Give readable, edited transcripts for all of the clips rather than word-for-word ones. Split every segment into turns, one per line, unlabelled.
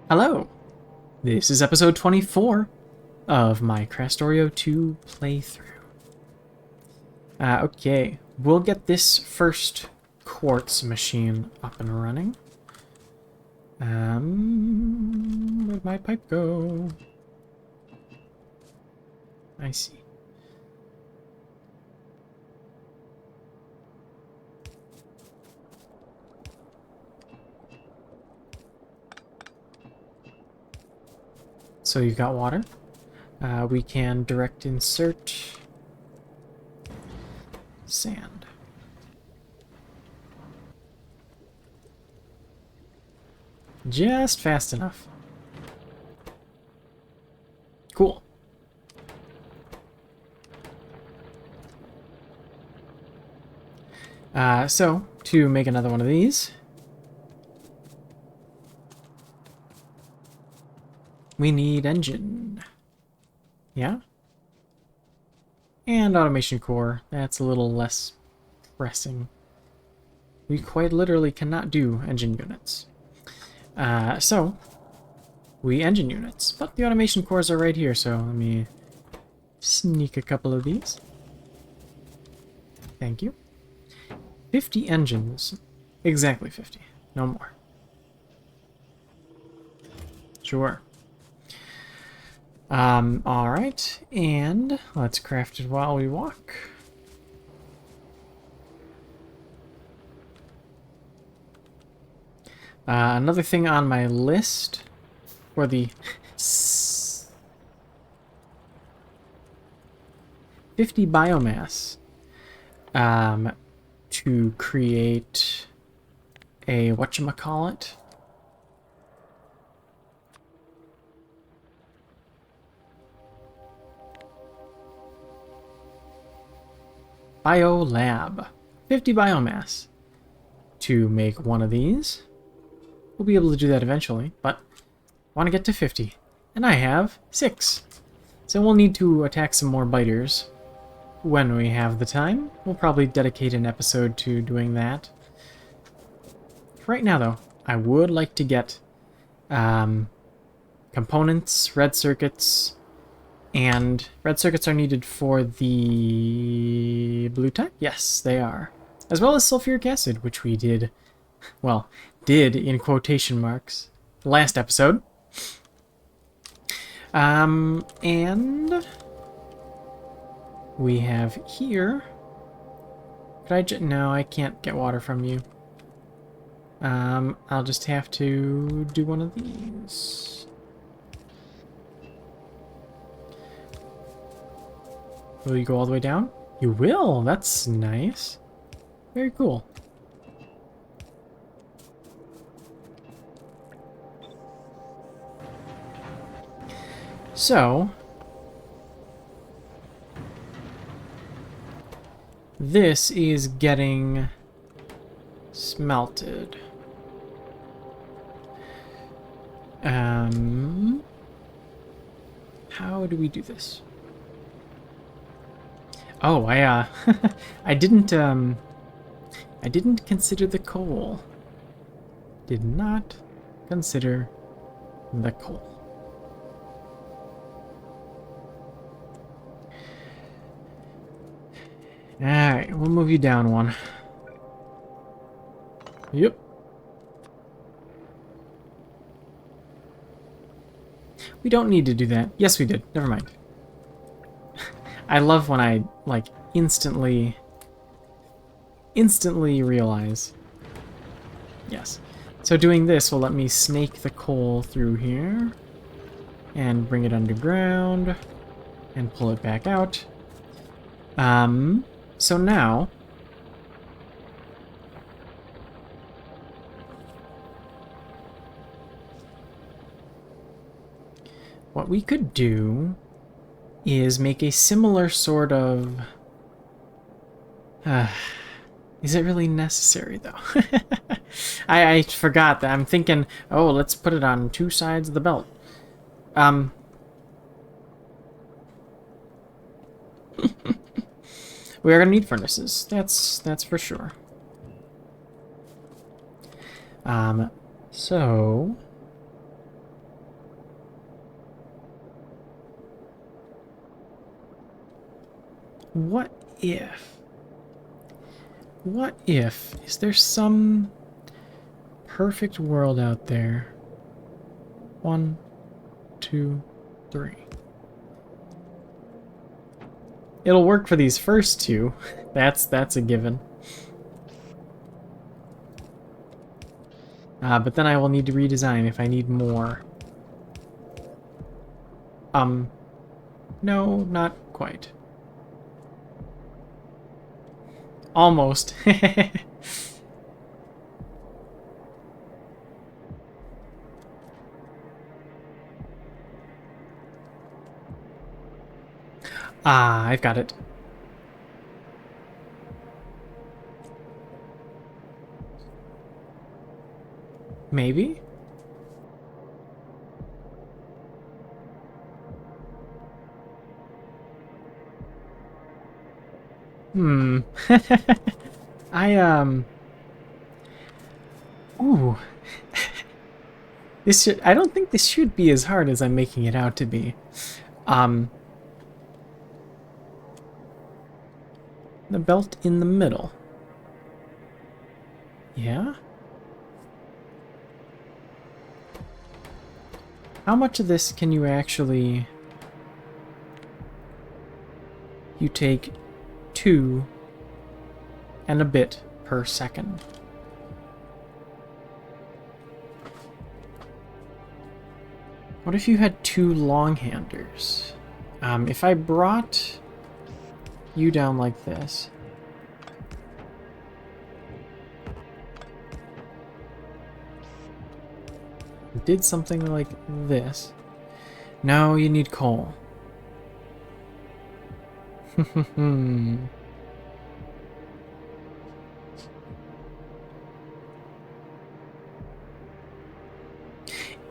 Hello, this is episode 24 of my Krastorio 2 playthrough. Okay, we'll get this first quartz machine up and running. Where'd my pipe go? I see. So you've got water. We can direct insert sand. Just fast enough. Cool. So, to make another one of these, we need engine. Yeah? And automation core. That's a little less pressing. We quite literally cannot do engine units. So, we engine units. But the automation cores are right here, so let me sneak a couple of these. Thank you. 50 engines. Exactly 50. No more. Sure. Alright, and let's craft it while we walk. Another thing on my list for the 50 biomass to create a whatchamacallit. Biolab. 50 biomass to make one of these. We'll be able to do that eventually, but I want to get to 50. And I have 6. So we'll need to attack some more biters when we have the time. We'll probably dedicate an episode to doing that. Right now, though, I would like to get components, red circuits, and red circuits are needed for the blue type? Yes, they are. As well as sulfuric acid, which we did, well, did in quotation marks last episode. And we have here. No, I can't get water from you. I'll just have to do one of these. Will you go all the way down? You will! That's nice. Very cool. So, this is getting smelted. How do we do this? Oh, I didn't consider the coal. Did not consider the coal. Alright, we'll move you down one. Yep. We don't need to do that. Yes, we did. Never mind. I love when I, like, instantly realize. Yes. So doing this will let me snake the coal through here and bring it underground and pull it back out. So now what we could do is make a similar sort of... is it really necessary, though? I forgot that. I'm thinking, oh, let's put it on 2 sides of the belt. We are going to need furnaces. That's for sure. So what if? What if? Is there some perfect world out there? 1, 2, 3. It'll work for these first two. That's a given. But then I will need to redesign if I need more. No, not quite. Almost. Ah, I've got it. Maybe? Hmm. Ooh. I don't think this should be as hard as I'm making it out to be. The belt in the middle. Yeah? How much of this can you actually... You take 2 and a bit per second. What if you had 2 long-handers? If I brought you down like this... Did something like this. No, you need coal.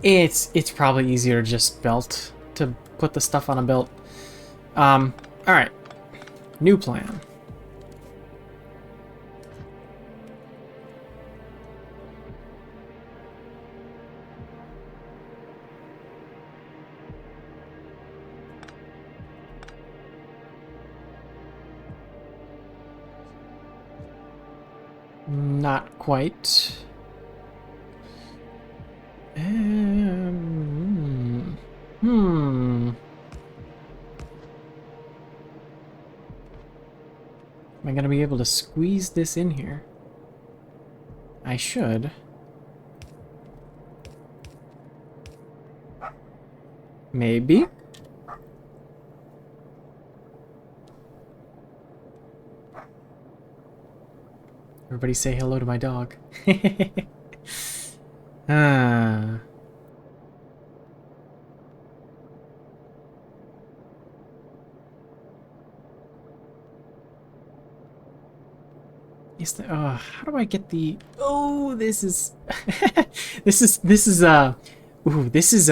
It's probably easier to just belt, to put the stuff on a belt. Alright. New plan. Not quite. Am I gonna be able to squeeze this in here? I should. Maybe? Everybody say hello to my dog. Ah. Is there, how do I get the... Oh, this is... this is, ooh, this is,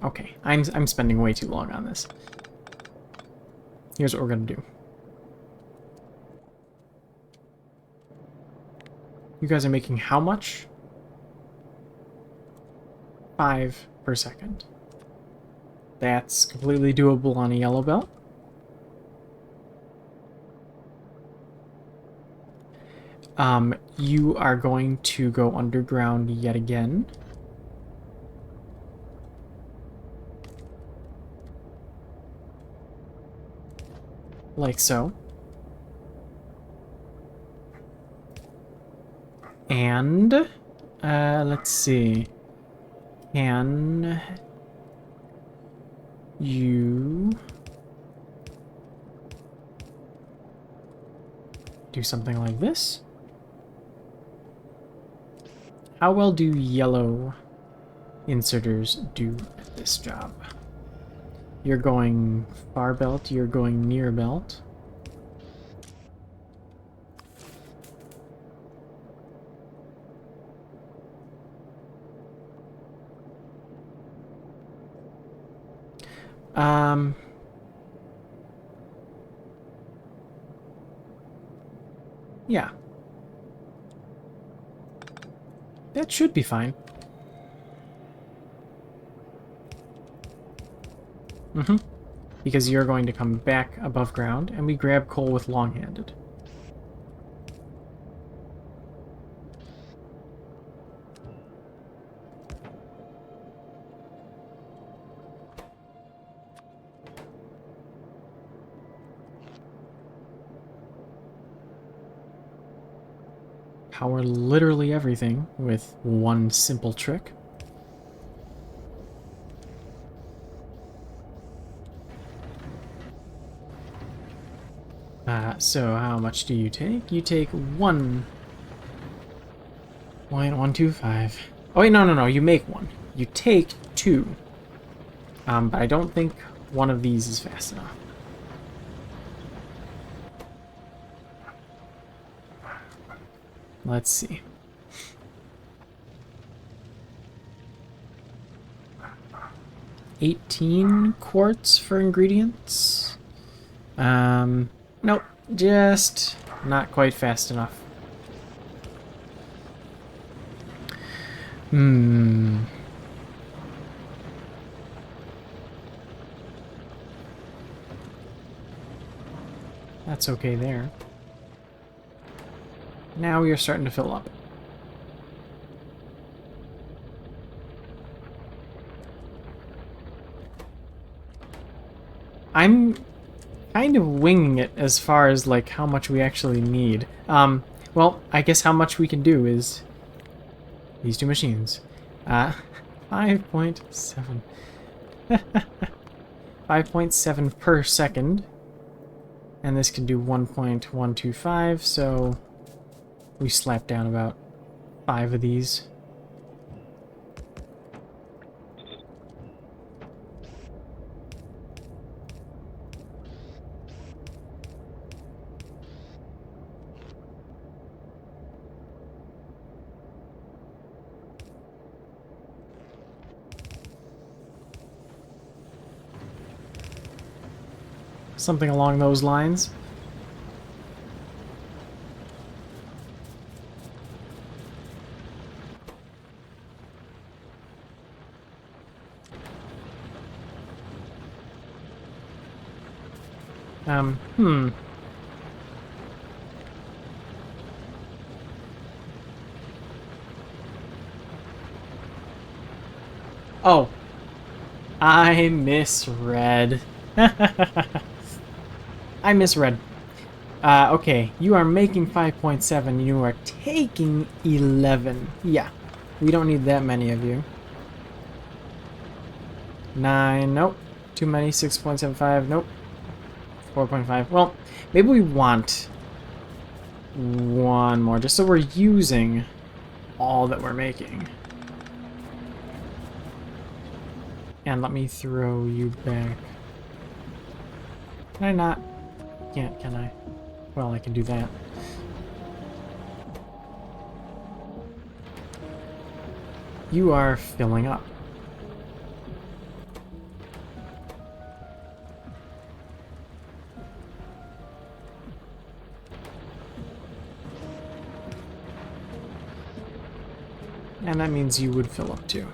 Okay, I'm spending way too long on this. Here's what we're gonna do. You guys are making how much? 5 per second. That's completely doable on a yellow belt. You are going to go underground yet again. Like so. And, let's see. Can you do something like this? How well do yellow inserters do at this job? You're going far belt, you're going near belt. Yeah. that should be fine. Because you're going to come back above ground, and we grab coal with long-handed. Power literally everything with one simple trick. So how much do you take? You take 1.125. Oh wait, no, you make one. You take 2. But I don't think one of these is fast enough. Let's see. $18 quarts for ingredients. Nope, just not quite fast enough. That's okay there. Now we are starting to fill up. I'm kind of winging it as far as like how much we actually need. Well, I guess how much we can do is these two machines. 5.7. 5.7 per second. And this can do 1.125, so we slap down about 5 of these. Something along those lines. Oh. I misread. I misread. Okay, you are making 5.7, you are taking 11. Yeah, we don't need that many of you. 9, nope. Too many, 6.75, nope. 4.5, well, maybe we want one more, just so we're using all that we're making. And let me throw you back. Can I not? Can't, can I? Well, I can do that. You are filling up. And that means you would fill up too.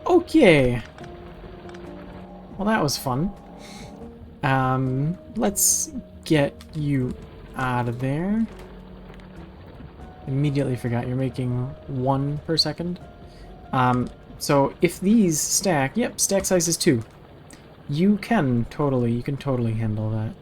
Okay. Well, that was fun. Let's get you out of there. Immediately forgot you're making 1 per second. So if these stack, yep, stack size is 2. You can totally handle that.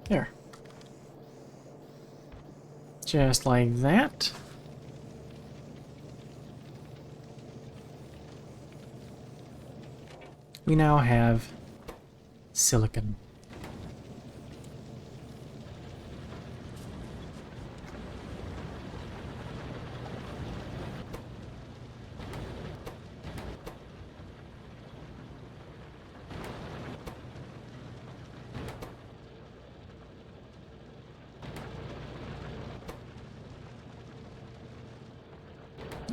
There. Just like that. We now have silicon.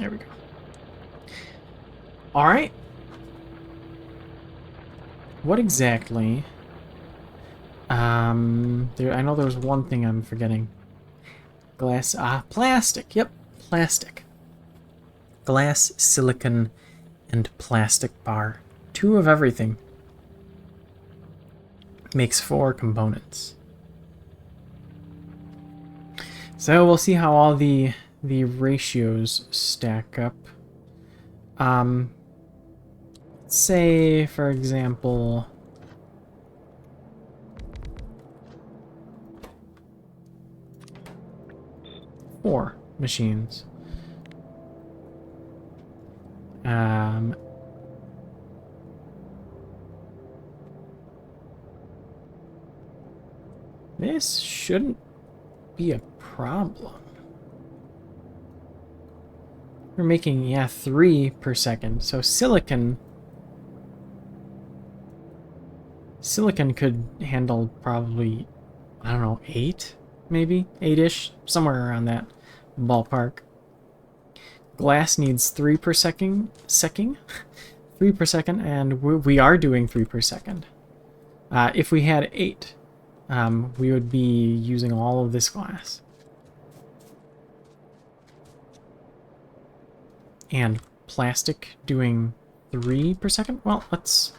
There we go. All right. What exactly? I know there was one thing I'm forgetting. Glass, plastic. Yep, plastic. Glass, silicon, and plastic bar. 2 of everything. Makes 4 components. So we'll see how all the ratios stack up. Say, for example, four machines. This shouldn't be a problem. We're making, yeah, 3 per second. So silicon could handle probably, I don't know, 8, maybe? 8-ish, somewhere around that ballpark. Glass needs 3 per second, 3 per second, and we are doing 3 per second. If we had 8, we would be using all of this glass. And plastic doing 3 per second? Well, let's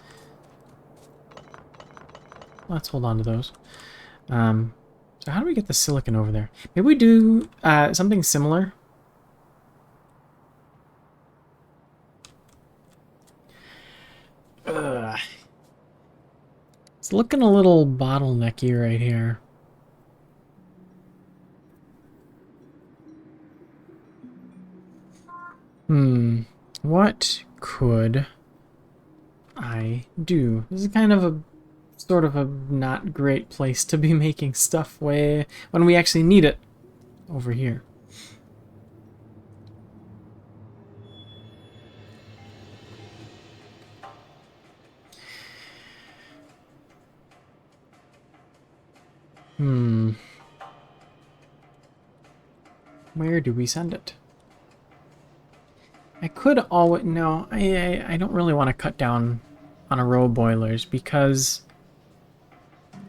hold on to those. So how do we get the silicon over there? Maybe we do something similar. It's looking a little bottlenecky right here. What could I do? This is kind of a sort of a not great place to be making stuff when we actually need it over here. Where do we send it? I could always... No, I don't really want to cut down on a row of boilers because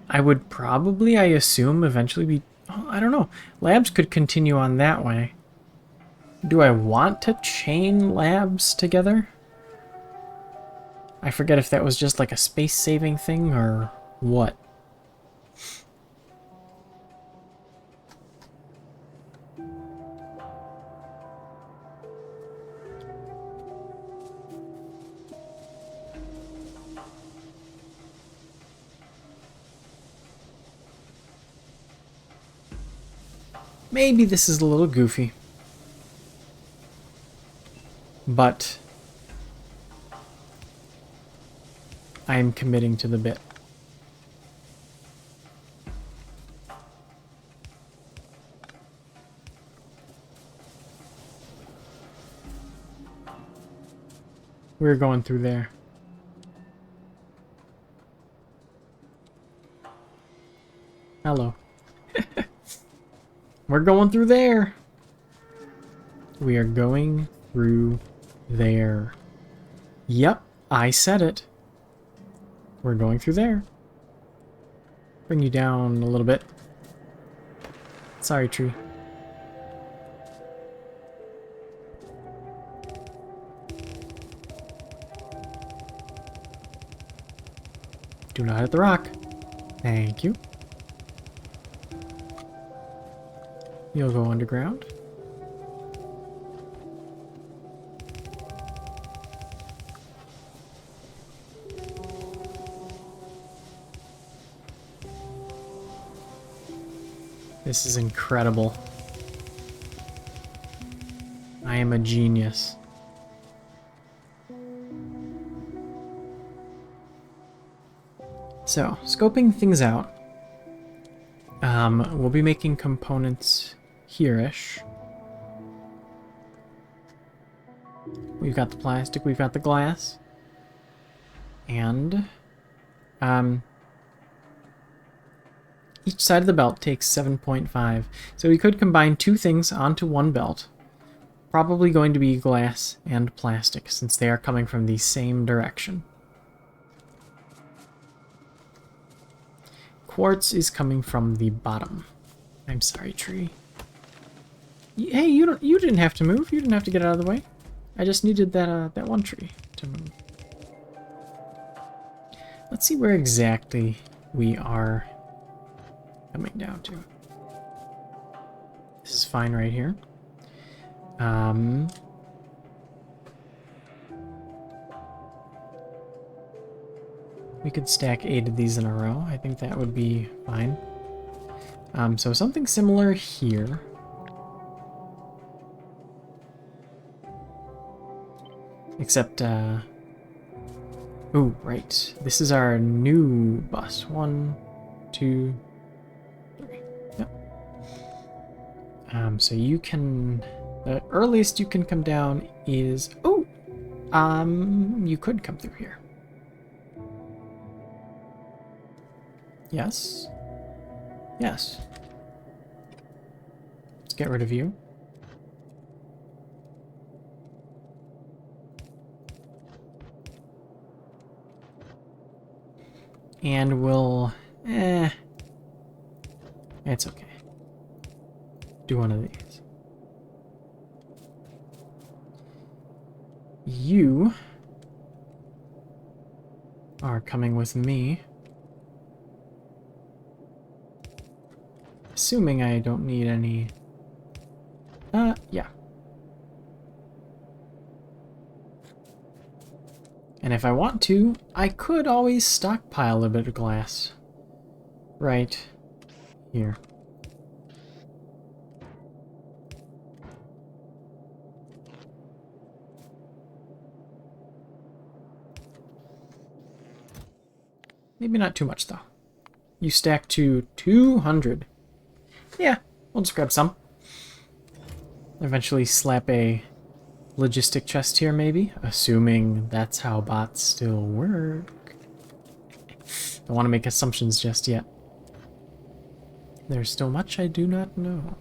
I would probably, I assume, eventually be... Oh, I don't know. Labs could continue on that way. Do I want to chain labs together? I forget if that was just like a space-saving thing or what. Maybe this is a little goofy, but I am committing to the bit. We're going through there. Hello. We're going through there. We are going through there. Yep, I said it. We're going through there. Bring you down a little bit. Sorry, tree. Do not hit the rock. Thank you. You'll go underground. This is incredible. I am a genius. So, scoping things out. We'll be making components here-ish. We've got the plastic, we've got the glass. And each side of the belt takes 7.5. So we could combine 2 things onto one belt. probably going to be glass and plastic, since they are coming from the same direction. Quartz is coming from the bottom. I'm sorry, tree. Hey, you didn't have to move. You didn't have to get out of the way. I just needed that one tree to move. Let's see where exactly we are coming down to. This is fine right here. We could stack 8 of these in a row. I think that would be fine. So something similar here. Except, oh, right. This is our new bus. 1, 2, 3. Yep. So you can... The earliest you can come down is... Oh! You could come through here. Yes. Yes. Let's get rid of you. And we'll... It's okay. Do one of these. You are coming with me. Assuming I don't need any... yeah. And if I want to, I could always stockpile a bit of glass. Right here. Maybe not too much, though. You stack to 200. Yeah, we'll just grab some. Eventually slap a logistic chest here, maybe. Assuming that's how bots still work. Don't want to make assumptions just yet. There's still much I do not know.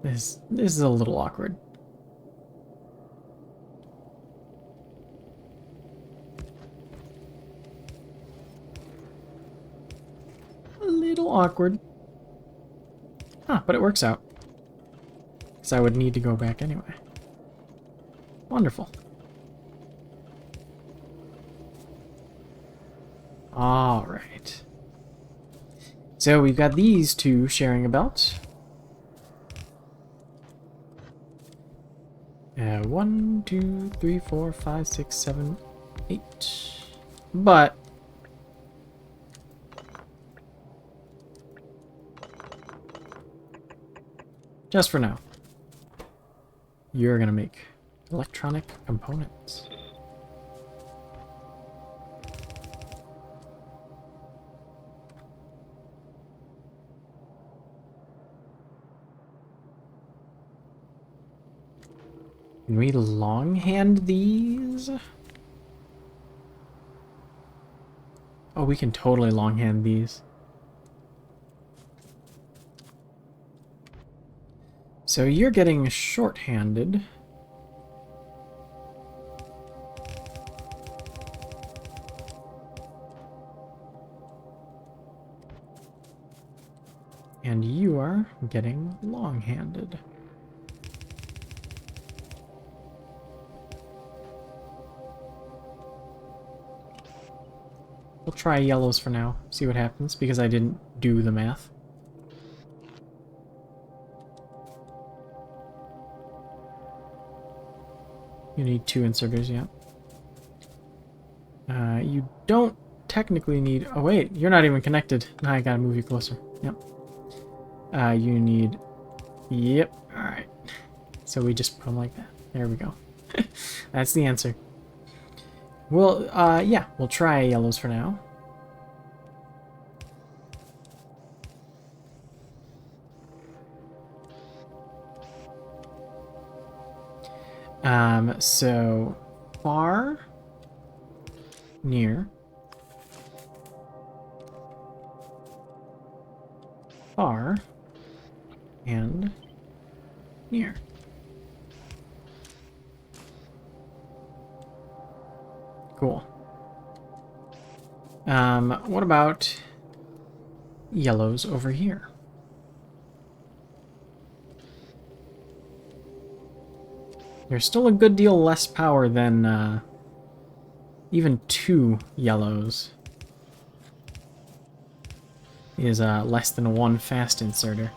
This is a little awkward. A little awkward. Huh, but it works out. Because I would need to go back anyway. Wonderful. Alright. So we've got these two sharing a belt. 1, 2, 3, 4, 5, 6, 7, 8. But just for now, you're gonna make electronic components. Can we longhand these? Oh, we can totally longhand these. So you're getting short-handed. And you are getting long-handed. We'll try yellows for now, see what happens, because I didn't do the math. You need 2 inserters, yeah. You don't technically need... Oh wait, you're not even connected. Now I gotta move you closer. Yep. You need... Yep, alright. So we just put them like that. There we go. That's the answer. Well, yeah, we'll try yellows for now. So far, near. far and near. Cool. What about yellows over here? There's still a good deal less power than even 2 yellows is less than 1 fast inserter.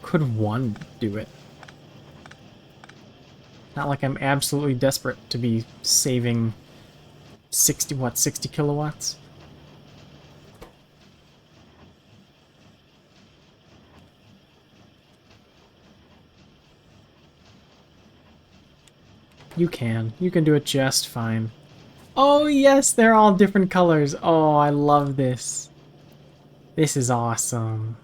Could 1 do it? Not like I'm absolutely desperate to be saving 60 kilowatts? You can. You can do it just fine. Oh yes, they're all different colors. Oh, I love this. This is awesome.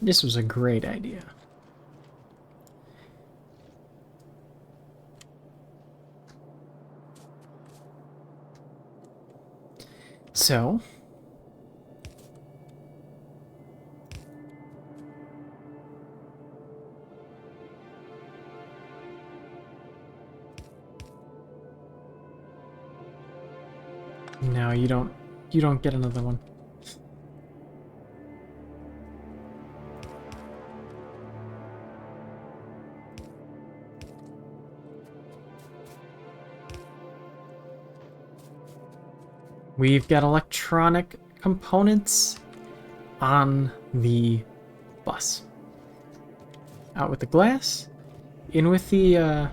This was a great idea. So, no, you don't get another one. We've got electronic components on the bus. Out with the glass, in with the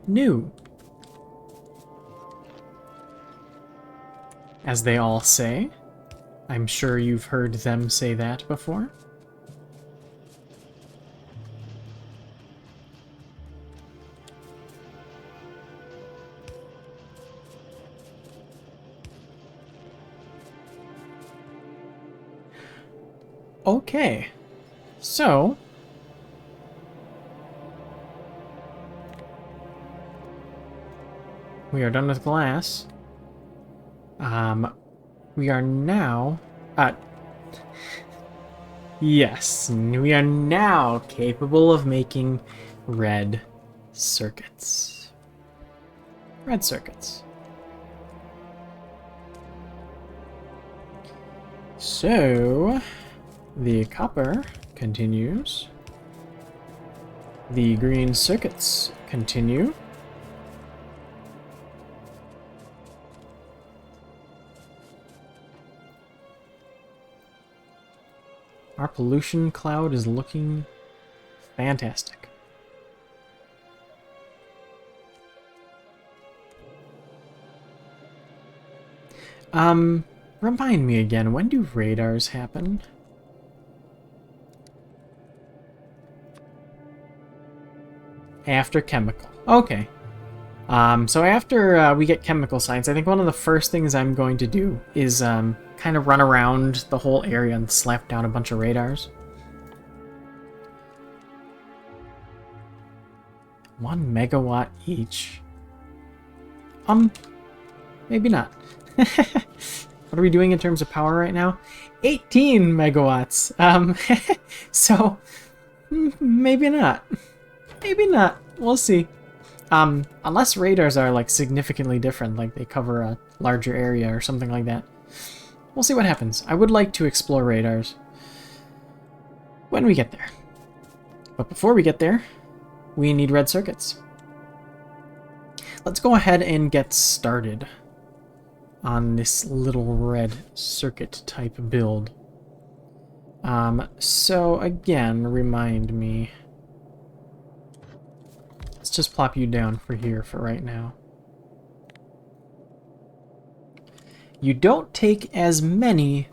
new. As they all say. I'm sure you've heard them say that before. Okay, so we are done with glass. We are now yes, we are now capable of making red circuits. Red circuits. So the copper continues. The green circuits continue. Our pollution cloud is looking fantastic. Remind me again, when do radars happen? After chemical. Okay. So after we get chemical science, I think one of the first things I'm going to do is kind of run around the whole area and slap down a bunch of radars. 1 megawatt each. Maybe not. What are we doing in terms of power right now? 18 megawatts. So maybe not. Maybe not. We'll see. Unless radars are like significantly different, like they cover a larger area or something like that. We'll see what happens. I would like to explore radars when we get there. But before we get there, we need red circuits. Let's go ahead and get started on this little red circuit type build. So again, remind me. Let's just plop you down for here for right now. You don't take as many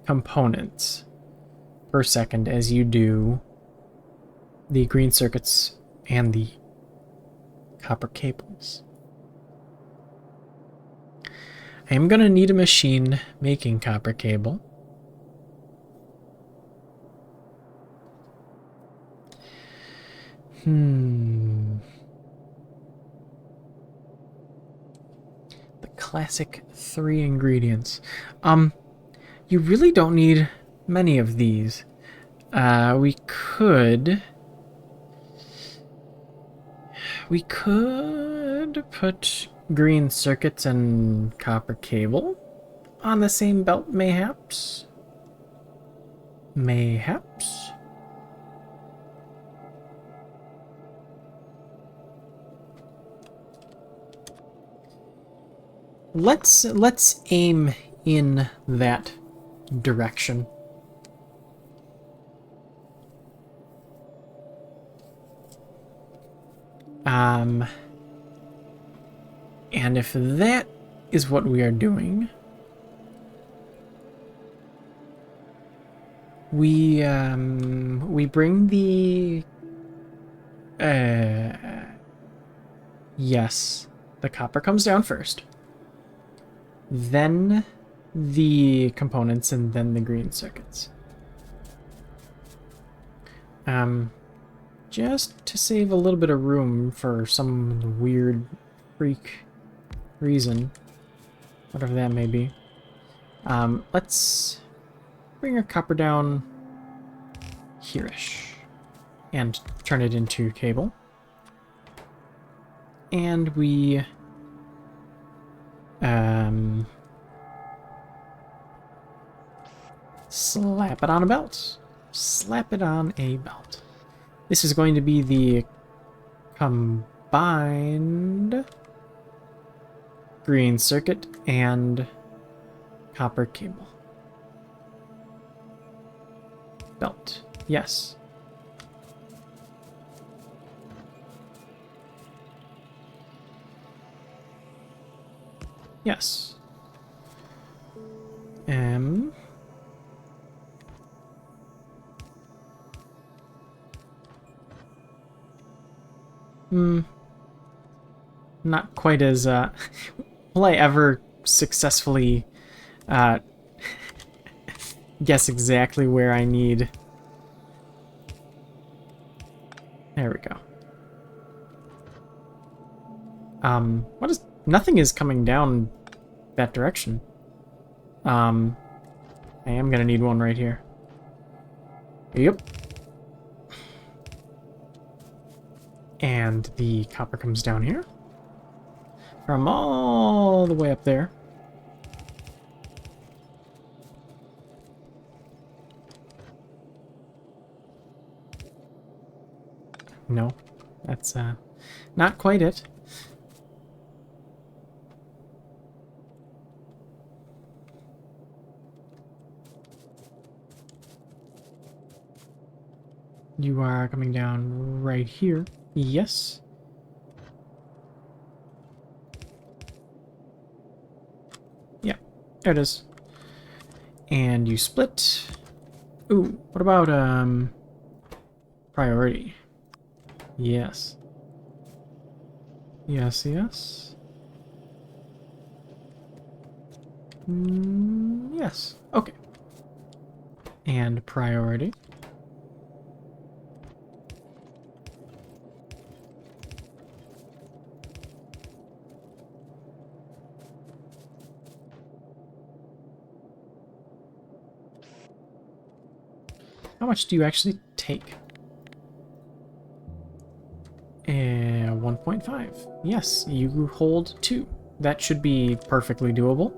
components per second as you do the green circuits and the copper cables. I am going to need a machine making copper cable. The classic 3 ingredients. You really don't need many of these. We could put green circuits and copper cable on the same belt, mayhaps. Mayhaps. Let's aim in that direction. And if that is what we are doing, we bring the yes, the copper comes down first, then the components, and then the green circuits. Just to save a little bit of room for some weird freak reason, whatever that may be. Let's bring our copper down here-ish and turn it into cable. And we slap it on a belt. Slap it on a belt. This is going to be the combined green circuit and copper cable. Belt. Yes. Yes. Not quite as, will I ever successfully, guess exactly where I need... There we go. What is... Nothing is coming down that direction. I am gonna need one right here. Yep. And the copper comes down here. From all the way up there. No, that's not quite it. You are coming down right here. Yes. Yeah, there it is. And you split. Ooh, what about priority? Yes. Yes, yes. Yes. Okay. And priority. How much do you actually take? 1.5. Yes, you hold 2. That should be perfectly doable.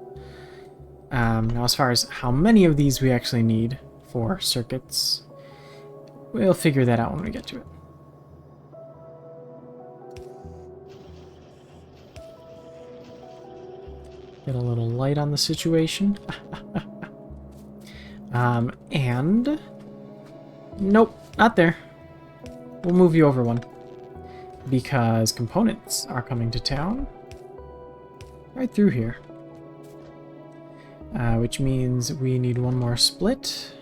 Now, as far as how many of these we actually need for circuits, we'll figure that out when we get to it. Get a little light on the situation. And... Nope, not there. We'll move you over one. Because components are coming to town. Right through here. Which means we need one more split.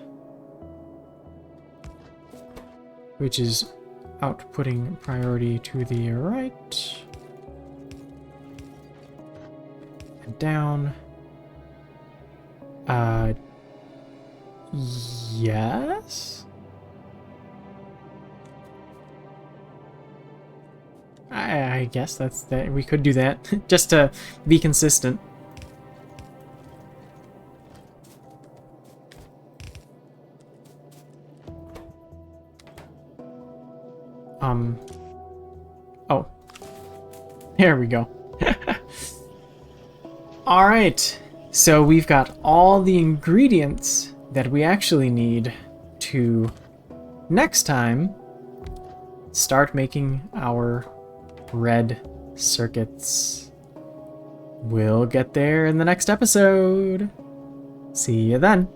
Which is outputting priority to the right. And down. Yes? I guess that we could do that just to be consistent. Oh, there we go. All right, so we've got all the ingredients that we actually need to next time start making our red circuits. We'll get there in the next episode. See you then.